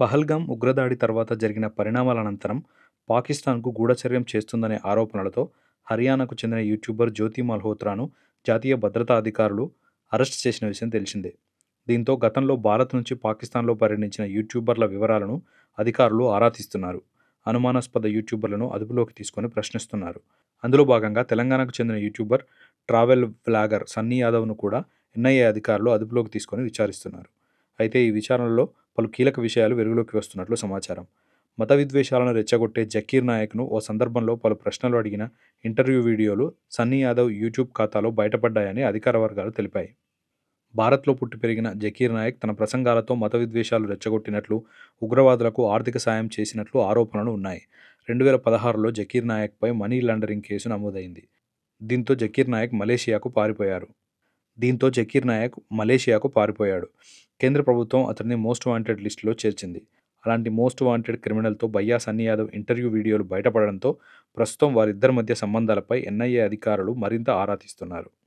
పహల్గామ్ ఉగ్రదాడి తర్వాత జరిగిన పరిణామాల అనంతరం పాకిస్తాన్కు గూఢచర్యం చేస్తుందనే ఆరోపణలతో హర్యానాకు చెందిన యూట్యూబర్ జ్యోతి మల్హోత్రాను జాతీయ భద్రతా అధికారులు అరెస్ట్ చేసిన విషయం తెలిసిందే. దీంతో గతంలో భారత్ నుంచి పాకిస్తాన్లో పర్యటించిన యూట్యూబర్ల వివరాలను అధికారులు ఆరా తీస్తున్నారు. అనుమానాస్పద యూట్యూబర్లను అదుపులోకి తీసుకొని ప్రశ్నిస్తున్నారు. అందులో భాగంగా తెలంగాణకు చెందిన యూట్యూబర్, ట్రావెల్ వ్లాగర్ సన్నీ యాదవ్ను కూడా ఎన్ఐఏ అధికారులు అదుపులోకి తీసుకొని విచారిస్తున్నారు. అయితే ఈ విచారణలో పలు కీలక విషయాలు వెలుగులోకి వస్తున్నట్లు సమాచారం. మత విద్వేషాలను రెచ్చగొట్టే జకీర్ నాయక్ను ఓ సందర్భంలో పలు ప్రశ్నలు అడిగిన ఇంటర్వ్యూ వీడియోలు సన్నీ యాదవ్ యూట్యూబ్ ఖాతాలో బయటపడ్డాయని అధికార వర్గాలు తెలిపాయి. భారత్లో పుట్టి పెరిగిన జకీర్ నాయక్ తన ప్రసంగాలతో మత విద్వేషాలు రెచ్చగొట్టినట్లు, ఉగ్రవాదులకు ఆర్థిక సాయం చేసినట్లు ఆరోపణలు ఉన్నాయి. 2016లో జకీర్ నాయక్పై మనీ లాండరింగ్ కేసు నమోదైంది. దీంతో జకీర్ నాయక్ మలేషియాకు పారిపోయాడు. కేంద్ర ప్రభుత్వం అతన్ని మోస్ట్ వాంటెడ్ లిస్టులో చేర్చింది. అలాంటి మోస్ట్ వాంటెడ్ క్రిమినల్తో భయ్యా సన్నీ యాదవ్ ఇంటర్వ్యూ వీడియోలు బయటపడడంతో ప్రస్తుతం వారిద్దరి మధ్య సంబంధాలపై ఎన్ఐఏ అధికారులు మరింత ఆరా తీస్తున్నారు.